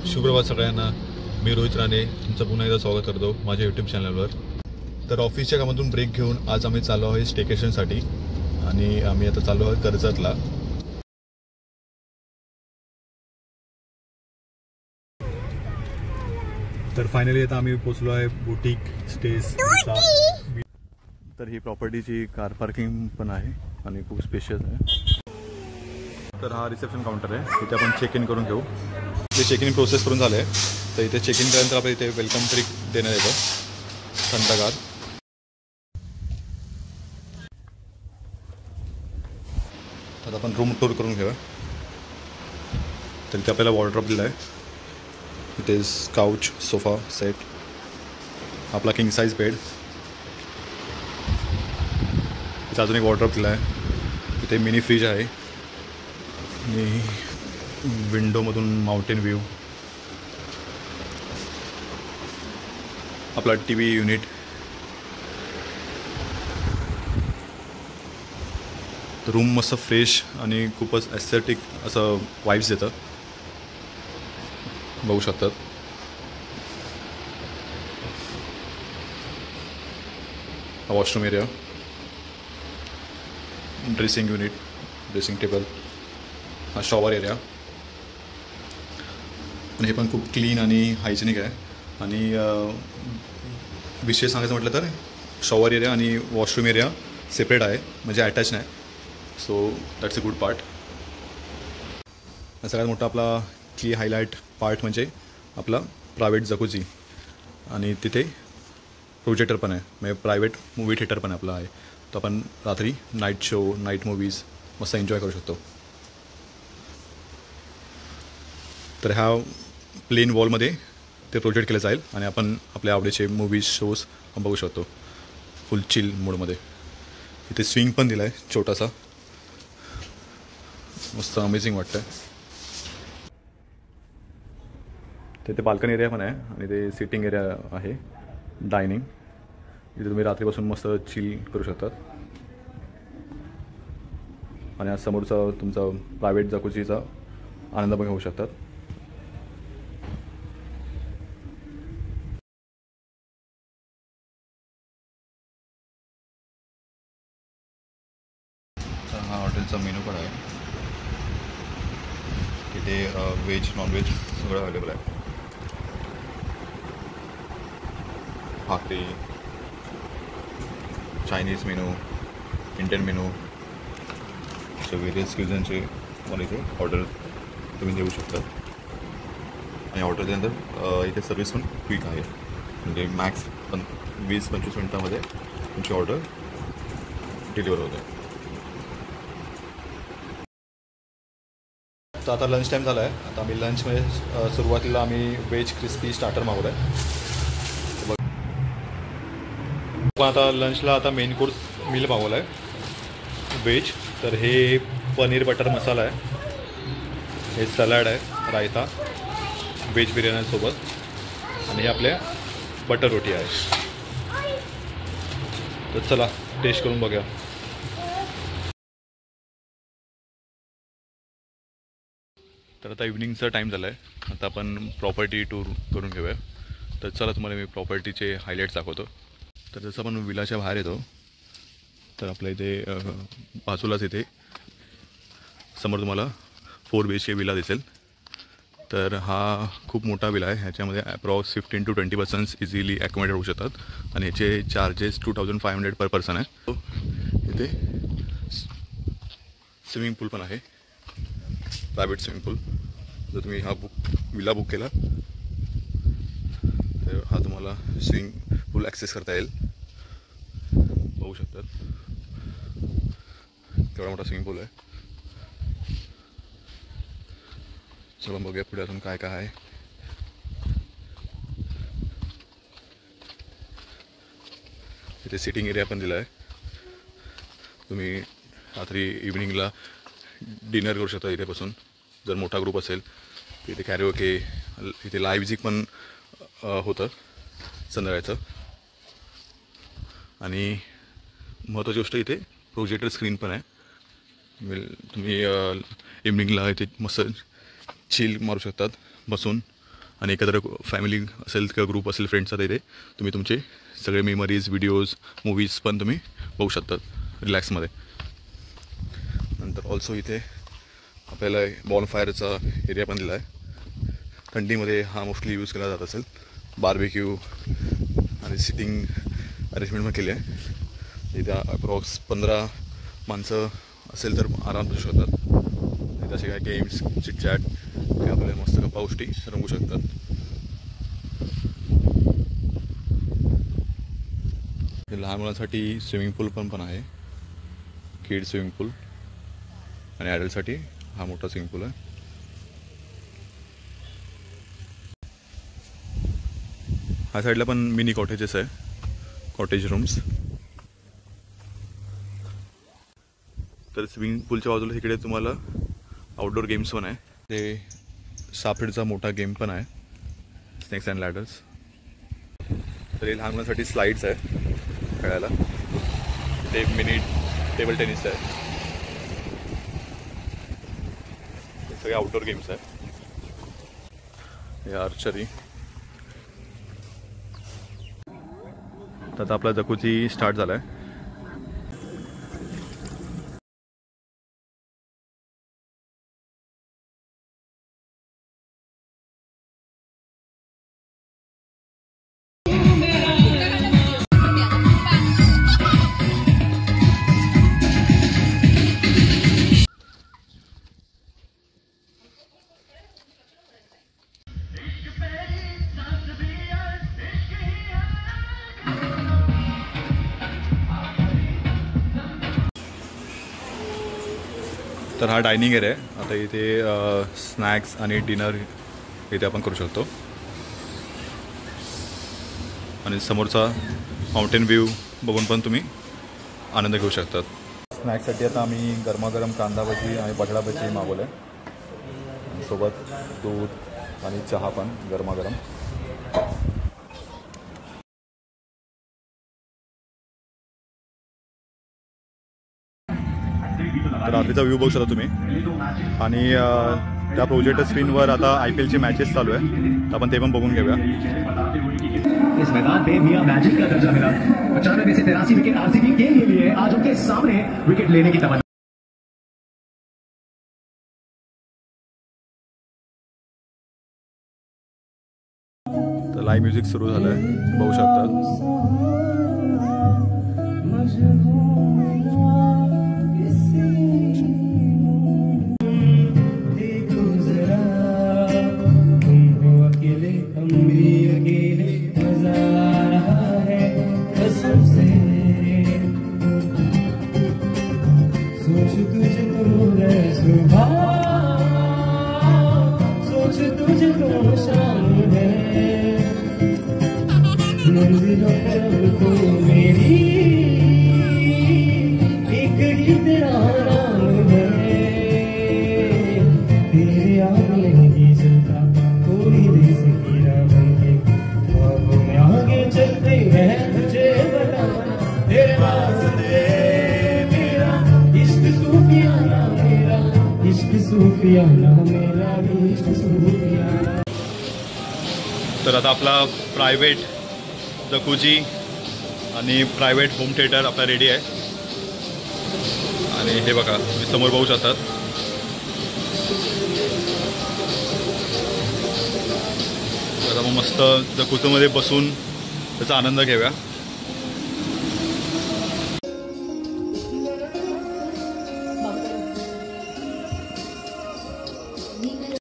शुभप्रभात सगळ्यांना. मी रोहित राणे तुमचं पुन्हा एकदा स्वागत करतो माझ्या यूट्यूब चॅनलवर. तर ऑफिसच्या कामातून ब्रेक घेऊन आज आम्ही चाललो आहे स्टेकेशनसाठी आणि आम्ही आता चाललो आहोत कर्जतला. तर फायनली आता आम्ही पोचलो आहे बुटीक स्टेज. तर ही प्रॉपर्टीची कार पार्किंग पण आहे आणि खूप स्पेशियस आहे. तर हा रिसेप्शन काउंटर आहे, इथे आपण चेक इन करून घेऊ. ते चेक इन प्रोसेस करून झालं आहे, तर इथे चेक इन केल्यानंतर आपल्या इथे वेलकम ड्रिंक देण्यात येतं थंडगार. आता आपण रूम टूर करून घेऊया. तर इथे आपल्याला वॉर्डरोब दिला आहे. इथे काउच सोफा सेट, आपला किंग साईज बेड. इथे अजून एक वॉर्डरोब दिला आहे. इथे मिनी फ्रीज आहे आणि विंडोमधून माउंटेन व्ह्यू. आपला टी व्ही युनिट. रूम मस्त फ्रेश आणि खूपच एस्थेटिक असं वाईब्स देतं, बघू शकतात. हा washroom area, dressing unit, dressing table. हा शॉवर एरिया आणि हे पण खूप क्लीन आणि हायजेनिक आहे. आणि विशेष सांगायचं म्हटलं तर शॉवर एरिया आणि वॉशरूम एरिया सेपरेट आहे, म्हणजे अटॅच नाही. So that's a good part. सगळ्यात मोठा आपला की हायलाईट पार्ट म्हणजे आपला प्रायव्हेट जकुझी, आणि तिथे प्रोजेक्टर पण आहे, म्हणजे प्रायव्हेट मूवी थिएटर पण आपला आहे. तर आपण रात्री नाईट शो, नाईट मूवीज मस्त एन्जॉय करू शकतो. तर ह्या प्लेन वॉलमध्ये ते प्रोजेक्ट केलं जाईल आणि आपण आपल्या आवडीचे मूवीज शोज बघू शकतो फुल चिल मोडमध्ये. इथे स्विंग पण दिला आहे छोटासा, मस्त अमेझिंग वाटतं. तिथे बाल्कनी एरिया पण आहे आणि ते सिटिंग एरिया आहे, डायनिंग. इथे तुम्ही रात्रीपासून मस्त चिल करू शकतात. आणि आज समोरचा तुमचा प्रायव्हेट जकुझीचा आनंद पण घेऊ शकतात. हा हॉटेलचा मेनू पण आहे. तिथे व्हेज नॉनव्हेज सगळं अवेलेबल आहे. भाकरी, चायनीज मेनू, इंडियन मेनू, असे वेरियस क्युझनचे मला इथे ऑर्डर तुम्ही देऊ शकता. आणि ऑर्डर दिल्यानंतर इथे सर्विस पण क्विक आहे, म्हणजे मॅक्स 20-25 मिनटामध्ये तुमची ऑर्डर डिलिव्हर होते. तर आता लंच टाईम झाला आहे. आता आम्ही लंचमध्ये सुरुवातीला आम्ही व्हेज क्रिस्पी स्टार्टर मागवलं आहे. पण आता लंचला आता मेन कोर्स मील मागवला आहे व्हेज. तर हे पनीर बटर मसाला आहे, हे सलाड आहे, रायता, व्हेज बिर्याणीसोबत, आणि हे आपल्या बटर रोटी आहे. तर चला टेस्ट करून बघूया. तर आता इव्हनिंगचा टाईम झाला आहे. आता आपण प्रॉपर्टी टूर करून घेऊया. तर चला तुम्हाला मी प्रॉपर्टीचे हायलाईट्स दाखवतो. तर जसं आपण विलाच्या बाहेर येतो, तर आपल्या इथे बाजूलाच इथे समोर तुम्हाला 4 BHK विला दिसेल. तर हा खूप मोठा विला आहे. ह्याच्यामध्ये अप्रॉक्स 15 to 20% इझिली ॲकोमोडेट होऊ शकतात. आणि ह्याचे चार्जेस 2500 पर पर्सन आहे. इथे स्विमिंग पूल पण आहे, प्रायव्हेट स्विमिंग पूल. जर तुम्ही हा विला बुक केला तर हा तुम्हाला स्विमिंग पूल ॲक्सेस करता येईल. बघू शकतात केवढा मोठा स्विमिंग पूल आहे. चला बघूया पुढे अजून काय काय आहे. इथे सिटिंग एरिया पण दिला आहे. तुम्ही रात्री इव्हिनिंगला डिनर करू शकता इथेपासून. जर मोठा ग्रुप असेल तर इथे कॅरिओके, इथे लाईव्ह म्युझिक पण होतं संध्याकाळचं. आणि महत्त्वाची गोष्ट इथे प्रोजेक्टर स्क्रीन पण आहे. तुम्ही इव्हिनिंगला इथे मस्त चिल मारू शकतात बसून. आणि एकत्र फॅमिली असेल किंवा ग्रुप असेल फ्रेंड्सचा तिथे तुम्ही तुमचे सगळे मेमरीज व्हिडिओज मूवीज पण तुम्ही बघू शकतात रिलॅक्समध्ये. नंतर ऑल्सो इथे आपल्याला बॉनफायरचा एरिया पण दिला आहे. थंडीमध्ये हा मोस्टली यूज केला जात असेल. बार्बेक्यू आणि सिटिंग अरेंजमेंट पण केली आहे. इथे अप्रॉक्स 15 माणसं असेल तर आराम करू शकतात. इथे असे काय गेम्स चिटचॅट हे आपल्याला मस्त गप्पा गोष्टी रंगू शकतात. लहान मुलांसाठी स्विमिंग पूल पण आहे. किड स्विमिंग पूल आणि ॲडल्टसाठी हा मोठा स्विमिंग पूल आहे. ह्या साईडला पण मिनी कॉटेजेस आहे, कॉटेज रूम्स. तर स्विमिंग पूलच्या बाजूला इकडे तुम्हाला आउटडोर गेम्स पण आहे. ते सापडीचा मोठा गेम पण आहे, स्नेक्स अँड लॅडर्स. तर हे लहान मुलांसाठी स्लाईड्स आहे खेळायला. ते मिनी टेबल टेनिस आहे. हे सगळे आउटडोर गेम्स आहे. हे आर्चरी. तर आता आपला जकुझी स्टार्ट झाला आहे. तर हा डायनिंग एरिया आहे. आता इथे स्नॅक्स आणि डिनर इथे आपण करू शकतो. आणि समोरचा माउंटेन व्ह्यू बघून पण तुम्ही आनंद घेऊ शकतात. स्नॅक्ससाठी आता आम्ही गरमागरम कांदा भजी आणि बटाटा भजी मागवलं आहे. सोबत दूध आणि चहा पण गरमागरम. तर रात्रीचा व्ह्यू बघू शकता तुम्ही. आणि त्या प्रोजेक्टर स्क्रीनवर आता IPL ची मॅचेस चालू आहे. तर आपण ते पण बघून घेऊया. इस मैदान पे मियां मैजिक का दर्जा मिला. 95 में से 83 विकेट RCB के लिए आज उनके सामने विकेट लेने की तमन्ना. तर लाईव्ह म्युझिक सुरू झालं आहे, बघू शकतात. तर आता आपला प्रायव्हेट जकुझी आणि प्रायव्हेट होम थिएटर आपला रेडी आहे. आणि हे बघा तुम्ही समोर बघू शकतात. आता मग मस्त जकुझीमध्ये बसून त्याचा आनंद घेऊया.